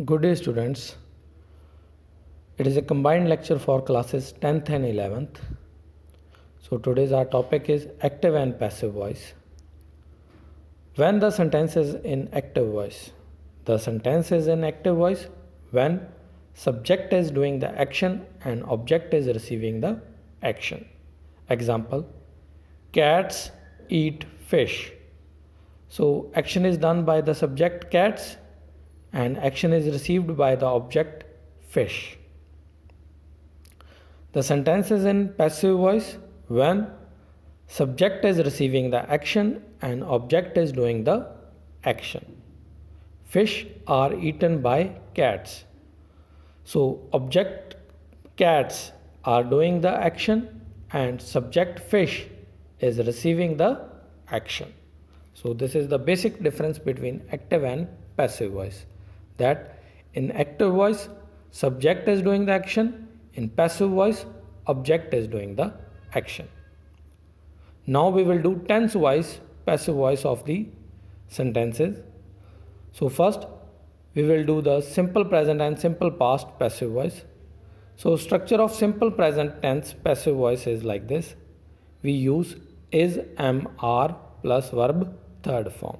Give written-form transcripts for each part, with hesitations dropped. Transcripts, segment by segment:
Good day, students. It is a combined lecture for classes 10th and 11th. So today's our topic is active and passive voice. When the sentence is in active voice. The sentence is in active voice when subject is doing the action and object is receiving the action. Example: cats eat fish. So action is done by the subject cats and action is received by the object fish. The sentence is in passive voice when subject is receiving the action and object is doing the action. Fish are eaten by cats. So object cats are doing the action and subject fish is receiving the action. So this is the basic difference between active and passive voice. That in active voice subject is doing the action, in passive voice object is doing the action. Now we will do tense voice, passive voice of the sentences. So first we will do the simple present and simple past passive voice. So structure of simple present tense passive voice is like this. We use is, am, are plus verb third form.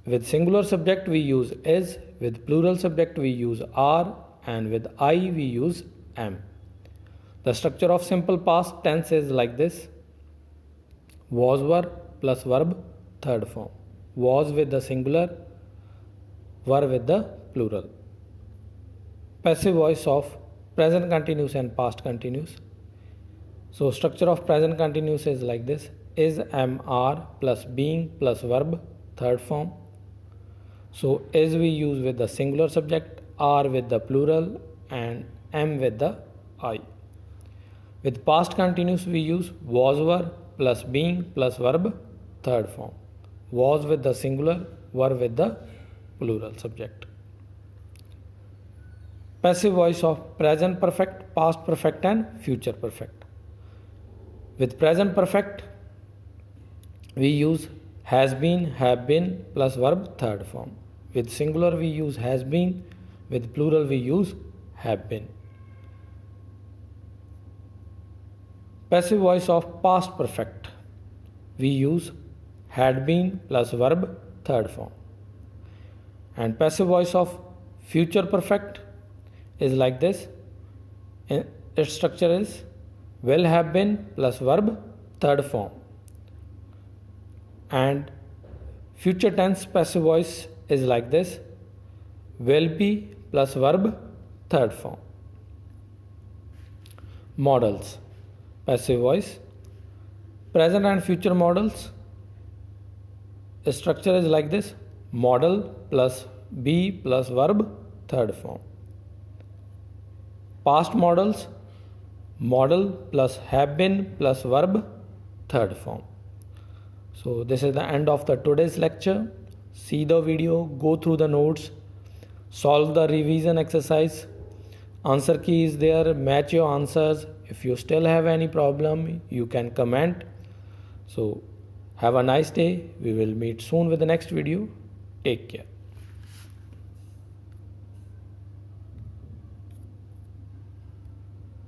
With singular subject we use is, with plural subject we use are, and with I we use am. The structure of simple past tense is like this. Was were plus verb third form. Was with the singular, were with the plural. Passive voice of present continuous and past continuous. So structure of present continuous is like this. Is, am, are plus being plus verb third form. So is we use with the singular subject, are with the plural, and am with the I. With past continuous we use was were plus being plus verb third form. Was with the singular, were with the plural subject. Passive voice of present perfect, past perfect and future perfect. With present perfect we use has been, have been plus verb third form. With singular we use has been, with plural we use have been. Passive voice of past perfect we use had been plus verb third form. And passive voice of future perfect is like this. Its structure is will have been plus verb third form. And future tense passive voice is like this. Will be plus verb third form. Modals. Passive voice. Present and future modals. The structure is like this. Modal plus be plus verb third form. Past modals. Modal plus have been plus verb third form. So this is the end of the today's lecture. See the video, go through the notes, solve the revision exercise. Answer key is there, match your answers. If you still have any problem, you can comment. So have a nice day. We will meet soon with the next video. Take care.